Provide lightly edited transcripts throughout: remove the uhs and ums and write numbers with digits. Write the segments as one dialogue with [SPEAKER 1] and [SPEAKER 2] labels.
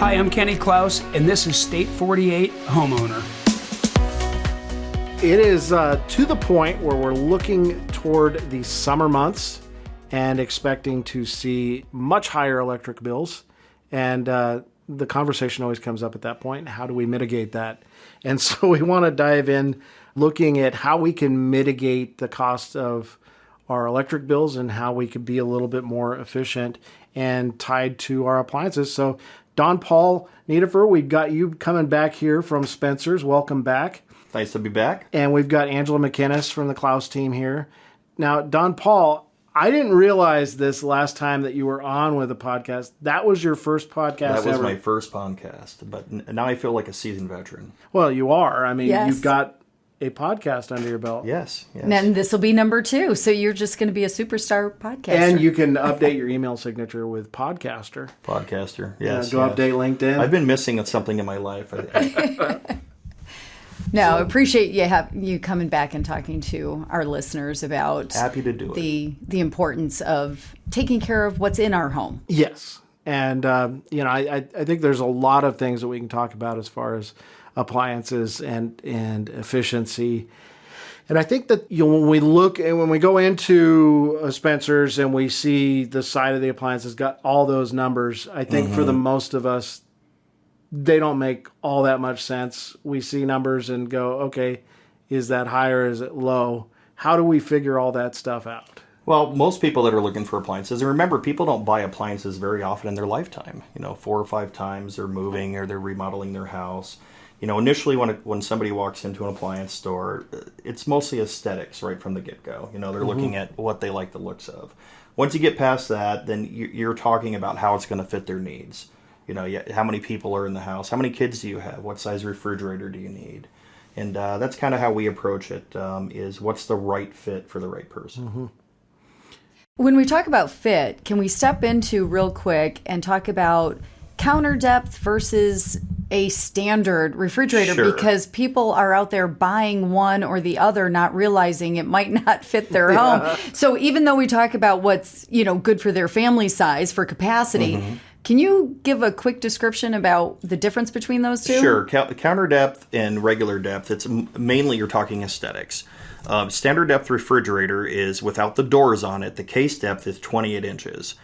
[SPEAKER 1] Hi, I'm Kenny Klaus, and this is State 48 Homeowner.
[SPEAKER 2] It is to the point where we're looking toward the summer months and expecting to see much higher electric bills. And the conversation always comes up at that point. How do we mitigate that? And so we want to dive in looking at how we can mitigate the cost of our electric bills and how we could be a little bit more efficient and tied to our appliances. So Don Paul Neideffer, we've got you coming back here from Spencer's. Welcome back.
[SPEAKER 3] Nice to be back.
[SPEAKER 2] And we've got Angela McInnis from the Klaus team here. Now, Don Paul, I didn't realize this last time that you were on with a podcast. That was your first podcast
[SPEAKER 3] That was
[SPEAKER 2] ever.
[SPEAKER 3] my first podcast, but now I feel like a seasoned veteran.
[SPEAKER 2] Well, you are. I mean,
[SPEAKER 4] Yes.
[SPEAKER 2] You've got a podcast under your belt.
[SPEAKER 3] Yes.
[SPEAKER 4] And this will be number 2. So you're just going to be a superstar podcaster.
[SPEAKER 2] And you can update your email signature with podcaster.
[SPEAKER 3] Podcaster, yes.
[SPEAKER 2] Go update LinkedIn.
[SPEAKER 3] I've been missing something in my life.
[SPEAKER 4] No, appreciate you coming back and talking to our listeners about
[SPEAKER 3] Happy to do it.
[SPEAKER 4] The importance of taking care of what's in our home.
[SPEAKER 2] Yes. And, I think there's a lot of things that we can talk about as far as appliances and efficiency. And I think that when we look and when we go into Spencer's and we see the side of the appliances got all those numbers, I think for the most of us, they don't make all that much sense. We see numbers and go, okay, is that high or is it low? How do we figure all that stuff out?
[SPEAKER 3] Well, most people that are looking for appliances, and remember, people don't buy appliances very often in their lifetime. 4 or 5 times they're moving or they're remodeling their house. Initially when somebody walks into an appliance store, it's mostly aesthetics right from the get-go. They're looking at what they like the looks of. Once you get past that, then you're talking about how it's going to fit their needs. How many people are in the house? How many kids do you have? What size refrigerator do you need? And that's kind of how we approach it, is what's the right fit for the right person.
[SPEAKER 2] Mm-hmm.
[SPEAKER 4] When we talk about fit, can we step into real quick and talk about counter depth versus a standard refrigerator?
[SPEAKER 3] Sure.
[SPEAKER 4] Because people are out there buying one or the other, not realizing it might not fit their home. So even though we talk about what's good for their family size for capacity, can you give a quick description about the difference between those two?
[SPEAKER 3] Sure. Counter depth and regular depth, it's mainly you're talking aesthetics. Standard depth refrigerator is without the doors on it. The case depth is 28 inches.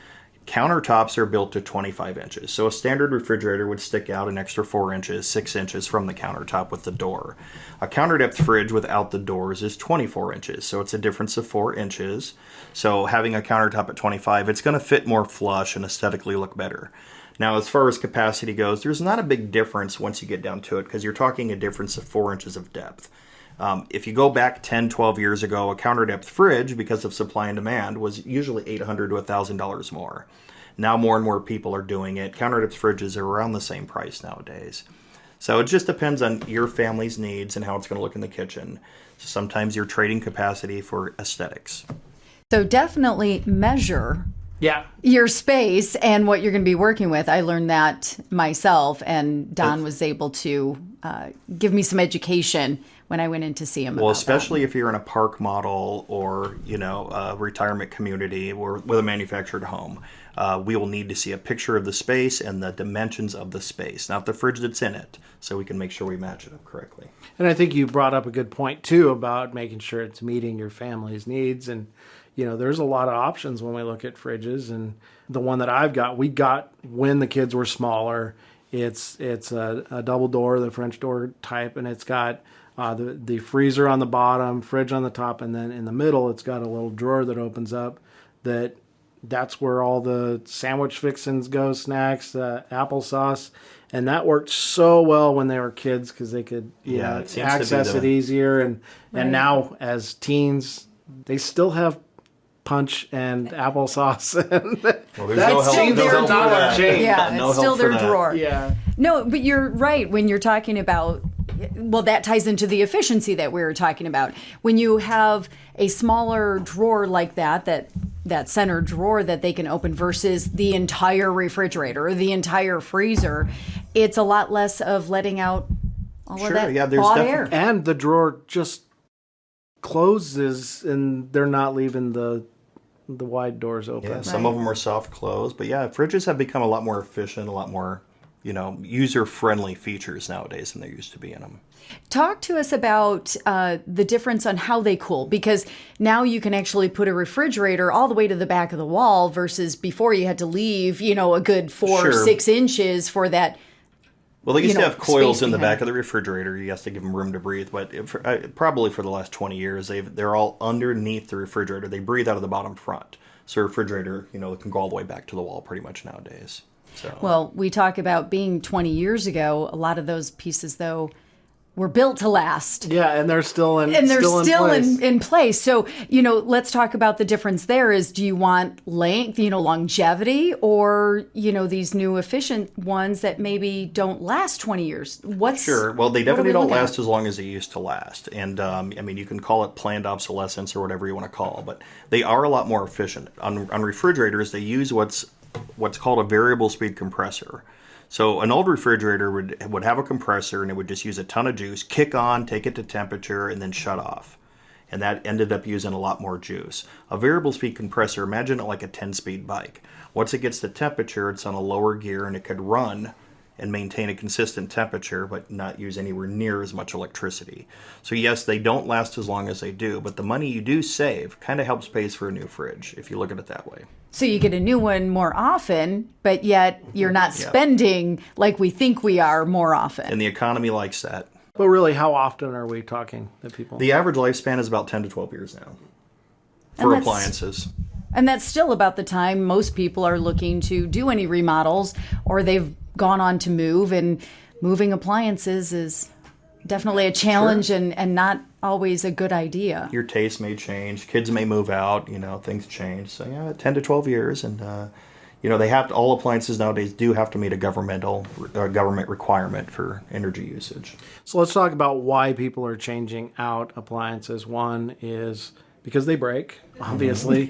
[SPEAKER 3] Countertops are built to 25 inches. So a standard refrigerator would stick out an extra 4 inches, 6 inches from the countertop with the door. A counter depth fridge without the doors is 24 inches. So it's a difference of 4 inches. So having a countertop at 25, it's going to fit more flush and aesthetically look better. Now, as far as capacity goes, there's not a big difference once you get down to it because you're talking a difference of 4 inches of depth. If you go back 10, 12 years ago, a counter depth fridge, because of supply and demand, was usually $800 to $1,000 more. Now more and more people are doing it. Counter depth fridges are around the same price nowadays. So it just depends on your family's needs and how it's going to look in the kitchen. So sometimes you're trading capacity for aesthetics.
[SPEAKER 4] So definitely measure
[SPEAKER 2] Yeah.
[SPEAKER 4] your space and what you're going to be working with. I learned that myself, and Don was able to give me some education when I went in to see him.
[SPEAKER 3] Well,
[SPEAKER 4] about
[SPEAKER 3] especially if you're in a park model or, a retirement community or with a manufactured home, we will need to see a picture of the space and the dimensions of the space, not the fridge that's in it, so we can make sure we match it up correctly.
[SPEAKER 2] And I think you brought up a good point, too, about making sure it's meeting your family's needs. And, there's a lot of options when we look at fridges. And the one that we got when the kids were smaller. It's a double door, the French door type, and it's got the freezer on the bottom, fridge on the top, and then in the middle it's got a little drawer that opens up. That's where all the sandwich fixings go, snacks, applesauce, and that worked so well when they were kids because they could access it easier. And now as teens, they still have punch and applesauce.
[SPEAKER 3] Well, there's no help, no help for that.
[SPEAKER 4] Yeah,
[SPEAKER 3] No
[SPEAKER 4] it's still
[SPEAKER 3] help for
[SPEAKER 4] their
[SPEAKER 3] that.
[SPEAKER 4] drawer.
[SPEAKER 2] Yeah.
[SPEAKER 4] No, but you're right when you're talking about, well, that ties into the efficiency that we were talking about. When you have a smaller drawer like that center drawer that they can open versus the entire refrigerator or the entire freezer, it's a lot less of letting out all of that
[SPEAKER 3] there's
[SPEAKER 4] hot air.
[SPEAKER 2] And the drawer just closes and they're not leaving the wide doors open.
[SPEAKER 3] Yeah, some of them are soft close, but yeah, fridges have become a lot more efficient, a lot more user-friendly features nowadays than there used to be in them.
[SPEAKER 4] Talk to us about the difference on how they cool, because now you can actually put a refrigerator all the way to the back of the wall versus before you had to leave, a good 4 or 6 inches for that.
[SPEAKER 3] Well, they used to have coils in the
[SPEAKER 4] behind.
[SPEAKER 3] back of the refrigerator. You have to give them room to breathe. But probably for the last 20 years, they're all underneath the refrigerator. They breathe out of the bottom front. So a refrigerator, can go all the way back to the wall pretty much nowadays. So.
[SPEAKER 4] Well, we talk about being 20 years ago. A lot of those pieces, though, were built to last.
[SPEAKER 2] Yeah, and they're still in
[SPEAKER 4] place. So, let's talk about the difference there is, do you want length, longevity, or, these new efficient ones that maybe don't last 20 years?
[SPEAKER 3] Sure. Well, they definitely don't last as long as they used to last. And, you can call it planned obsolescence or whatever you want to call it, but they are a lot more efficient. On refrigerators, they use what's called a variable speed compressor. So an old refrigerator would have a compressor, and it would just use a ton of juice, kick on, take it to temperature, and then shut off. And that ended up using a lot more juice. A variable speed compressor, imagine it like a 10-speed bike. Once it gets to temperature, it's on a lower gear, and it could run and maintain a consistent temperature, but not use anywhere near as much electricity. So yes, they don't last as long as they do, but the money you do save kind of helps pay for a new fridge, if you look at it that way.
[SPEAKER 4] So you get a new one more often, but yet you're not spending like we think we are more often.
[SPEAKER 3] And the economy likes that.
[SPEAKER 2] But really, how often are we talking to people?
[SPEAKER 3] The average lifespan is about 10 to 12 years now for appliances.
[SPEAKER 4] And that's still about the time most people are looking to do any remodels, or they've gone on to move, and moving appliances is definitely a challenge.
[SPEAKER 3] Sure.
[SPEAKER 4] and not always a good idea.
[SPEAKER 3] Your taste may change. Kids may move out. Things change. So 10 to 12 years. And, they have to, all appliances nowadays do have to meet a government requirement for energy usage.
[SPEAKER 2] So let's talk about why people are changing out appliances. One is because they break, obviously.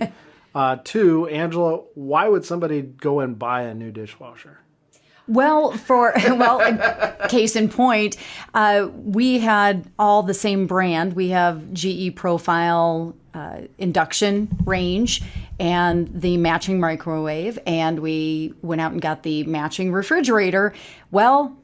[SPEAKER 2] 2, Angela, why would somebody go and buy a new dishwasher?
[SPEAKER 4] Well, case in point, we had all the same brand. We have GE Profile induction range and the matching microwave, and we went out and got the matching refrigerator. Well,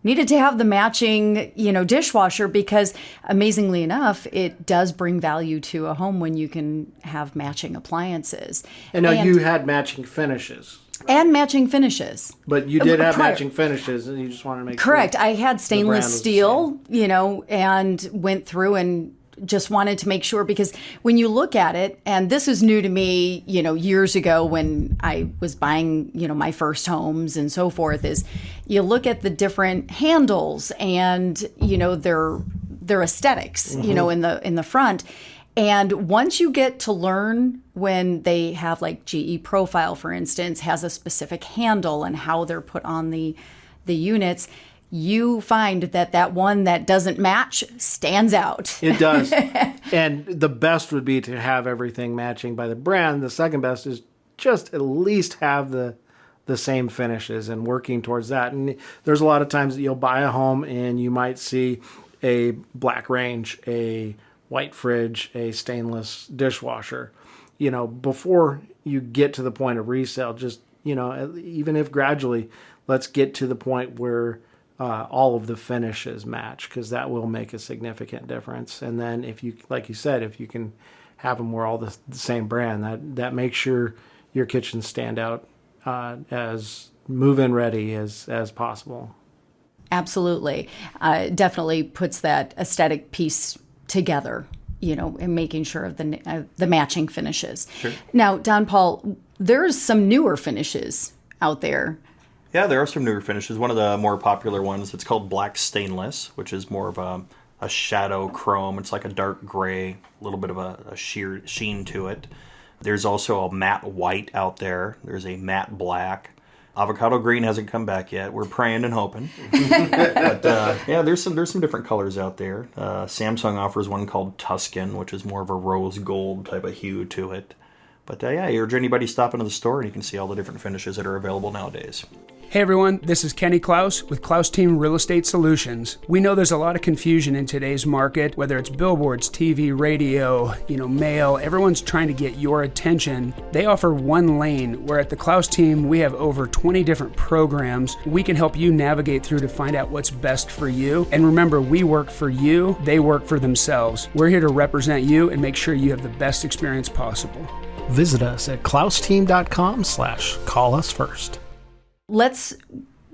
[SPEAKER 4] needed to have the matching, dishwasher, because amazingly enough, it does bring value to a home when you can have matching appliances.
[SPEAKER 2] And now you had matching finishes.
[SPEAKER 4] And matching finishes.
[SPEAKER 2] But you did have matching finishes, and you just wanted to make
[SPEAKER 4] Correct.
[SPEAKER 2] sure.
[SPEAKER 4] I had stainless steel, and went through and just wanted to make sure, because when you look at it, and this is new to me, years ago when I was buying, my first homes and so forth, is you look at the different handles and, their aesthetics, in the front. And once you get to learn, when they have like GE Profile, for instance, has a specific handle and how they're put on the units, you find that one that doesn't match stands out.
[SPEAKER 2] It does. And the best would be to have everything matching by the brand. The second best is just at least have the same finishes and working towards that. And there's a lot of times that you'll buy a home and you might see a black range, a white fridge, a stainless dishwasher. Before you get to the point of resale, just, even if gradually, let's get to the point where all of the finishes match, because that will make a significant difference. And then if you, like you said, if you can have them wear all the same brand, that makes sure your kitchens stand out as move-in ready as possible.
[SPEAKER 4] Absolutely. Definitely puts that aesthetic piece together, and making sure of the matching finishes.
[SPEAKER 3] Sure.
[SPEAKER 4] Now, Don Paul, there's some newer finishes out there.
[SPEAKER 3] Yeah, there are some newer finishes. One of the more popular ones, it's called black stainless, which is more of a shadow chrome. It's like a dark gray, a little bit of a sheer sheen to it. There's also a matte white out there. There's a matte black. Avocado green hasn't come back yet. We're praying and hoping. But there's some different colors out there. Samsung offers one called Tuscan, which is more of a rose gold type of hue to it. But yeah, I urge anybody to stop into the store and you can see all the different finishes that are available nowadays.
[SPEAKER 1] Hey everyone, this is Kenny Klaus with Klaus Team Real Estate Solutions. We know there's a lot of confusion in today's market, whether it's billboards, TV, radio, mail. Everyone's trying to get your attention. They offer one lane, where at the Klaus Team, we have over 20 different programs. We can help you navigate through to find out what's best for you. And remember, we work for you, they work for themselves. We're here to represent you and make sure you have the best experience possible.
[SPEAKER 2] Visit us at klausteam.com/call us first.
[SPEAKER 4] Let's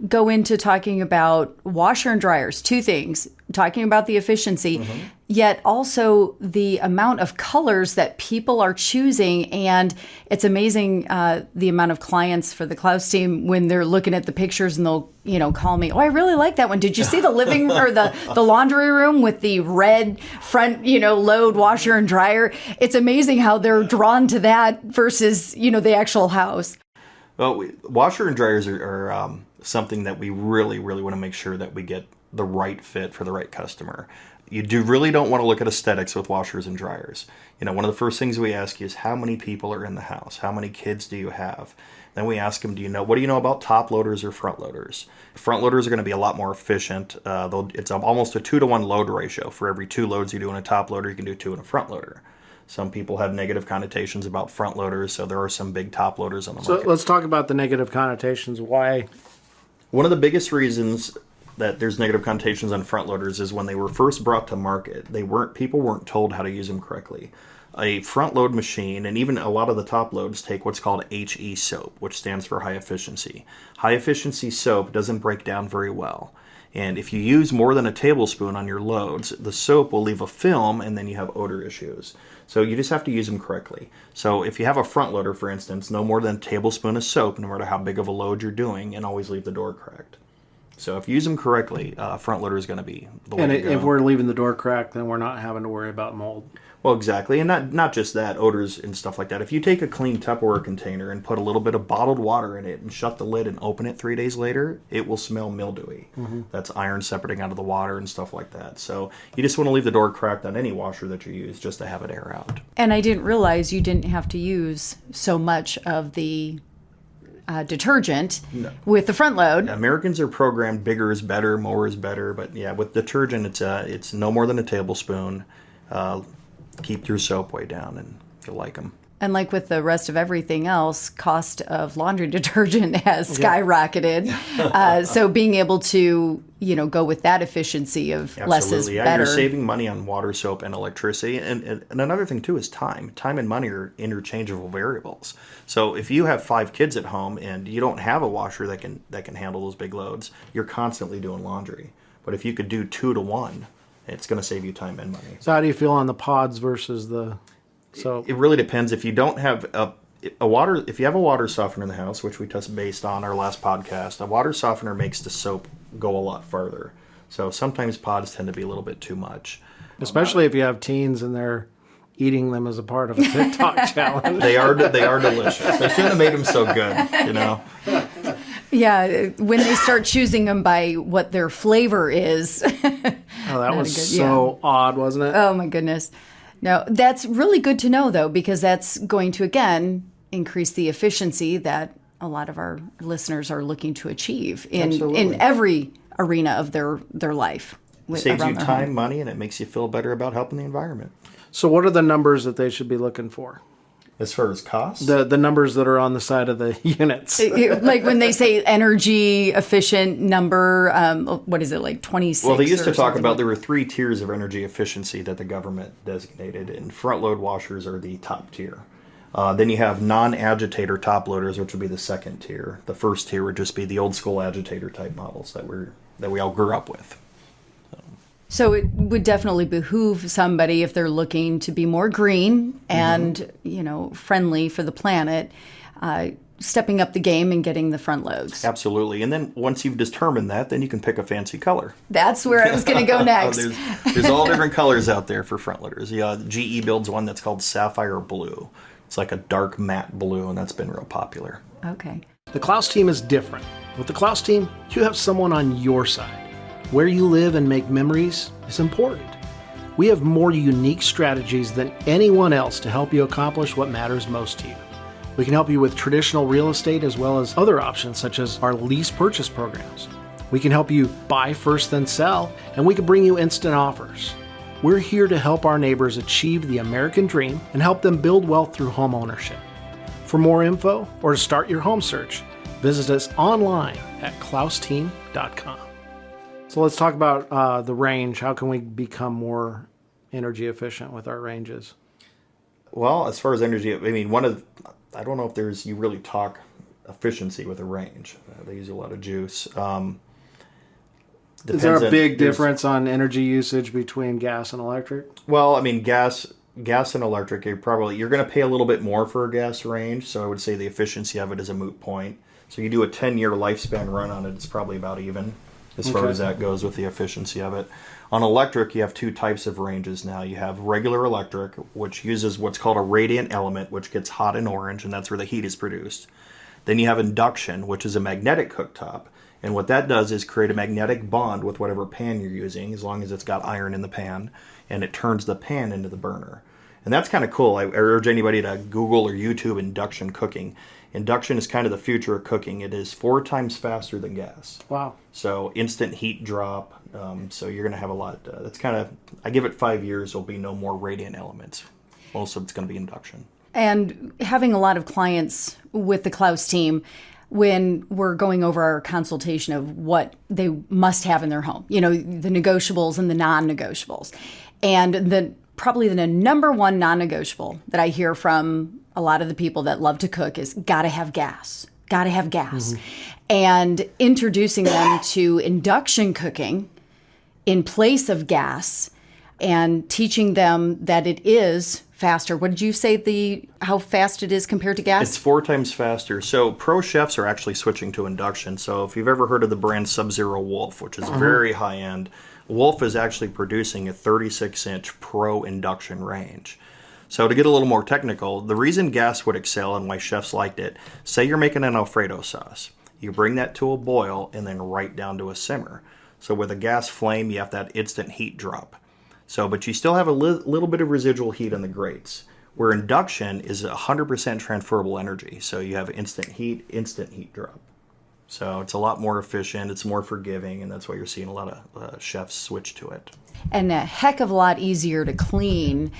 [SPEAKER 4] go into talking about washer and dryers. Two things, talking about the efficiency, yet also the amount of colors that people are choosing. And it's amazing the amount of clients for the Klaus Team when they're looking at the pictures and they'll, call me, I really like that one. Did you see the living or the laundry room with the red front, load washer and dryer? It's amazing how they're drawn to that versus, the actual house.
[SPEAKER 3] Well, washer and dryers are something that we really, really want to make sure that we get the right fit for the right customer. You really don't want to look at aesthetics with washers and dryers. One of the first things we ask you is how many people are in the house? How many kids do you have? Then we ask them, what do you know about top loaders or front loaders? Front loaders are going to be a lot more efficient. It's almost a 2-to-1 load ratio. For every 2 loads you do in a top loader, you can do 2 in a front loader. Some people have negative connotations about front loaders, so there are some big top loaders on the market.
[SPEAKER 2] So let's talk about the negative connotations. Why?
[SPEAKER 3] One of the biggest reasons that there's negative connotations on front loaders is when they were first brought to market, people weren't told how to use them correctly. A front load machine, and even a lot of the top loads, take what's called HE soap, which stands for high efficiency. High efficiency soap doesn't break down very well. And if you use more than a tablespoon on your loads, the soap will leave a film and then you have odor issues. So you just have to use them correctly. So if you have a front loader, for instance, no more than a tablespoon of soap, no matter how big of a load you're doing, and always leave the door cracked. So if you use them correctly, front loader is going to be the way to go.
[SPEAKER 2] And if we're leaving the door cracked, then we're not having to worry about mold.
[SPEAKER 3] Well, exactly. And not just that, odors and stuff like that. If you take a clean Tupperware container and put a little bit of bottled water in it and shut the lid and open it 3 days later, it will smell mildewy. That's iron separating out of the water and stuff like that. So you just want to leave the door cracked on any washer that you use just to have it air out.
[SPEAKER 4] And I didn't realize you didn't have to use so much of the detergent with the front load.
[SPEAKER 3] Americans are programmed bigger is better, more is better. But yeah, with detergent, it's no more than a tablespoon. Keep your soap way down and you'll like them.
[SPEAKER 4] And like with the rest of everything else, cost of laundry detergent has skyrocketed. So being able to, go with that efficiency of less is better.
[SPEAKER 3] You're saving money on water, soap, and electricity. And another thing, too, is time. Time and money are interchangeable variables. So if you have 5 kids at home and you don't have a washer that can handle those big loads, you're constantly doing laundry. But if you could do 2-to-1, it's going to save you time and money.
[SPEAKER 2] So how do you feel on the pods versus the soap?
[SPEAKER 3] It really depends. If you don't have if you have a water softener in the house, which we touched based on our last podcast, a water softener makes the soap go a lot farther. So sometimes pods tend to be a little bit too much.
[SPEAKER 2] Especially if you have teens and they're eating them as a part of a TikTok challenge.
[SPEAKER 3] They are delicious. They shouldn't have made them so good,
[SPEAKER 4] Yeah, when they start choosing them by what their flavor is.
[SPEAKER 2] Oh, that was so odd, wasn't it?
[SPEAKER 4] Oh, my goodness. No, that's really good to know, though, because that's going to, again, increase the efficiency that a lot of our listeners are looking to achieve in every arena of their life.
[SPEAKER 3] It saves you time, money, and it makes you feel better about helping the environment.
[SPEAKER 2] So what are the numbers that they should be looking for?
[SPEAKER 3] As far as costs?
[SPEAKER 2] The numbers that are on the side of the units.
[SPEAKER 4] Like when they say energy efficient number, what is it, like 26?
[SPEAKER 3] Well, they used to talk about there were 3 tiers of energy efficiency that the government designated, and front load washers are the top tier. Then you have non-agitator top loaders, which would be the second tier. The first tier would just be the old school agitator type models that we all grew up with.
[SPEAKER 4] So it would definitely behoove somebody, if they're looking to be more green and, friendly for the planet, stepping up the game and getting the front loads.
[SPEAKER 3] Absolutely. And then once you've determined that, then you can pick a fancy color.
[SPEAKER 4] That's where I was going to go next.
[SPEAKER 3] There's all different colors out there for front loaders. GE builds one that's called Sapphire Blue. It's like a dark matte blue, and that's been real popular.
[SPEAKER 4] Okay.
[SPEAKER 2] The Klaus team is different. With the Klaus team, you have someone on your side. Where you live and make memories is important. We have more unique strategies than anyone else to help you accomplish what matters most to you. We can help you with traditional real estate as well as other options such as our lease purchase programs. We can help you buy first then sell, and we can bring you instant offers. We're here to help our neighbors achieve the American dream and help them build wealth through home ownership. For more info or to start your home search, visit us online at klausteam.com. So let's talk about the range. How can we become more energy efficient with our ranges?
[SPEAKER 3] Well, as far as energy, I mean, I don't know if you really talk efficiency with a range. They use a lot of juice.
[SPEAKER 2] Is there a big difference on energy usage between gas and electric?
[SPEAKER 3] Well, I mean, gas and electric, you're going to pay a little bit more for a gas range. So I would say the efficiency of it is a moot point. So you do a 10-year lifespan run on it, it's probably about even as far as that goes with the efficiency of it. On electric, you have two types of ranges now. You have regular electric, which uses what's called a radiant element, which gets hot and orange, and that's where the heat is produced. Then you have induction, which is a magnetic cooktop. And what that does is create a magnetic bond with whatever pan you're using, as long as it's got iron in the pan, and it turns the pan into the burner. And that's kind of cool. I urge anybody to Google or YouTube induction cooking. Induction is kind of the future of cooking. It is 4 times faster than gas.
[SPEAKER 2] Wow.
[SPEAKER 3] So instant heat drop. So you're going to have a lot. I give it 5 years, there'll be no more radiant elements. Most of it's going to be induction.
[SPEAKER 4] And having a lot of clients with the Klaus team, when we're going over our consultation of what they must have in their home, the negotiables and the non-negotiables. And probably the number one non-negotiable that I hear from a lot of the people that love to cook is gotta have gas. Mm-hmm. And introducing them to induction cooking in place of gas and teaching them that it is faster. What did you say how fast it is compared to gas?
[SPEAKER 3] It's 4 times faster. So pro chefs are actually switching to induction. So if you've ever heard of the brand Sub-Zero Wolf, which is very high end, Wolf is actually producing a 36-inch pro induction range. So to get a little more technical, the reason gas would excel and why chefs liked it, say you're making an Alfredo sauce. You bring that to a boil and then right down to a simmer. So with a gas flame, you have that instant heat drop. But you still have a little bit of residual heat on the grates, where induction is 100% transferable energy. So you have instant heat drop. So it's a lot more efficient, it's more forgiving, and that's why you're seeing a lot of chefs switch to it.
[SPEAKER 4] And a heck of a lot easier to clean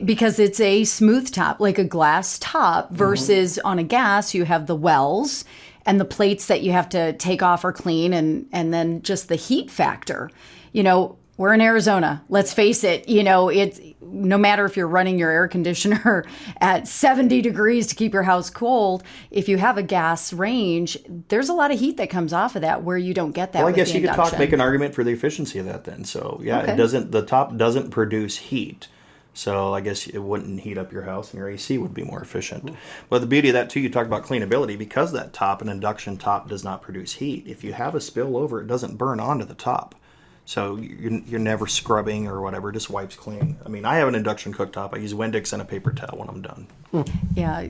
[SPEAKER 4] because it's a smooth top, like a glass top, versus on a gas, you have the wells and the plates that you have to take off or clean, and then just the heat factor. We're in Arizona. Let's face it, it's no matter if you're running your air conditioner at 70 degrees to keep your house cold, if you have a gas range, there's a lot of heat that comes off of that where you don't get that.
[SPEAKER 3] Well, I guess
[SPEAKER 4] you
[SPEAKER 3] could make an argument for the efficiency of that then. So yeah, okay. The top doesn't produce heat. So I guess it wouldn't heat up your house and your AC would be more efficient. But the beauty of that too, you talk about cleanability, because that top, an induction top, does not produce heat. If you have a spill over, it doesn't burn onto the top. So you're never scrubbing or whatever, just wipes clean. I mean, I have an induction cooktop. I use Windex and a paper towel when I'm done.
[SPEAKER 4] Yeah,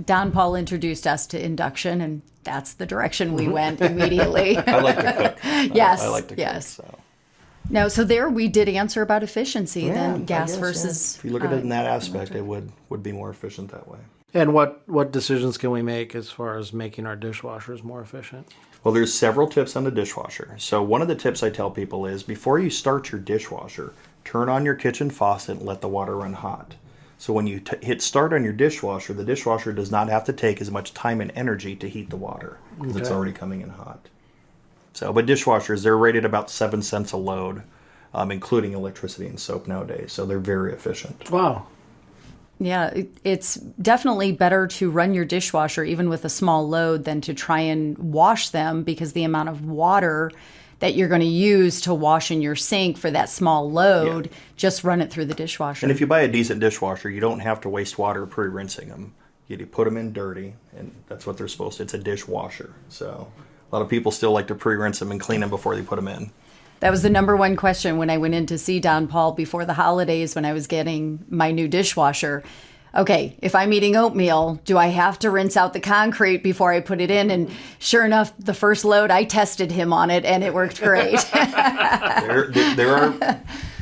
[SPEAKER 4] Don Paul introduced us to induction, and that's the direction we went immediately.
[SPEAKER 3] I like to cook.
[SPEAKER 4] Yes,
[SPEAKER 3] I like to cook.
[SPEAKER 4] So. No, so there we did answer about efficiency, then gas versus...
[SPEAKER 3] Yeah. If you look at it in that aspect, it would be more efficient that way.
[SPEAKER 2] And what decisions can we make as far as making our dishwashers more efficient?
[SPEAKER 3] Well, there's several tips on the dishwasher. So one of the tips I tell people is before you start your dishwasher, turn on your kitchen faucet and let the water run hot. So when you hit start on your dishwasher, the dishwasher does not have to take as much time and energy to heat the water because it's already coming in hot. But dishwashers, they're rated about 7 cents a load, including electricity and soap nowadays. So they're very efficient.
[SPEAKER 2] Wow.
[SPEAKER 4] Yeah, it's definitely better to run your dishwasher even with a small load than to try and wash them, because the amount of water that you're going to use to wash in your sink for that small load, just run it through the dishwasher.
[SPEAKER 3] And if you buy a decent dishwasher, you don't have to waste water pre-rinsing them. You put them in dirty, and that's what they're supposed to. It's a dishwasher. So a lot of people still like to pre-rinse them and clean them before they put them in.
[SPEAKER 4] That was the number one question when I went in to see Don Paul before the holidays when I was getting my new dishwasher. Okay, if I'm eating oatmeal, do I have to rinse out the concrete before I put it in? And sure enough, the first load, I tested him on it, and it worked great.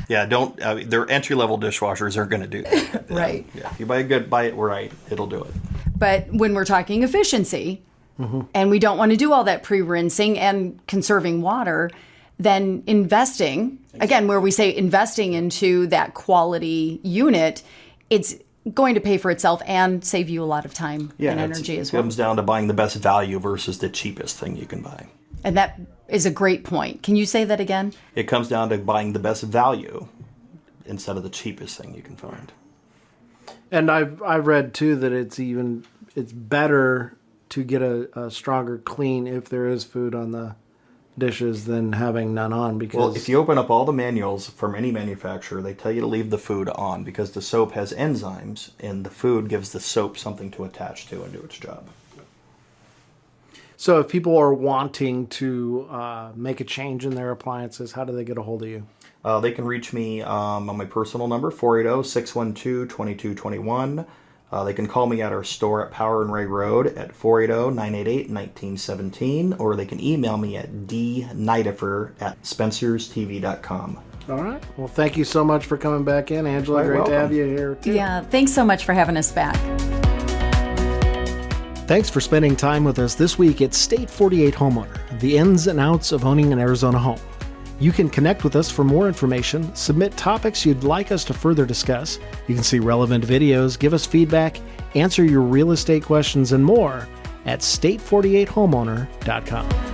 [SPEAKER 3] Yeah, don't. Their entry level dishwashers are going to do that.
[SPEAKER 4] Right.
[SPEAKER 3] Yeah, if you buy it right, it'll do it.
[SPEAKER 4] But when we're talking efficiency, and we don't want to do all that pre-rinsing and conserving water, then investing, again, where we say investing into that quality unit, it's going to pay for itself and save you a lot of time and energy as well.
[SPEAKER 3] It comes down to buying the best value versus the cheapest thing you can buy.
[SPEAKER 4] And that is a great point. Can you say that again?
[SPEAKER 3] It comes down to buying the best value instead of the cheapest thing you can find.
[SPEAKER 2] And I've read too that it's better to get a stronger clean if there is food on the dishes than having none on, because
[SPEAKER 3] well, if you open up all the manuals from any manufacturer, they tell you to leave the food on because the soap has enzymes and the food gives the soap something to attach to and do its job.
[SPEAKER 2] So if people are wanting to make a change in their appliances, how do they get a hold of you?
[SPEAKER 3] They can reach me on my personal number, 480-612-2221. They can call me at our store at Power and Ray Road at 480-988-1917, or they can email me at dneideffer@spencerstv.com.
[SPEAKER 2] All right. Well, thank you so much for coming back in, Angela. Great to have you here, too.
[SPEAKER 4] Yeah, thanks so much for having us back.
[SPEAKER 2] Thanks for spending time with us this week at State 48 Homeowner, the ins and outs of owning an Arizona home. You can connect with us for more information, submit topics you'd like us to further discuss. You can see relevant videos, give us feedback, answer your real estate questions, and more at state48homeowner.com.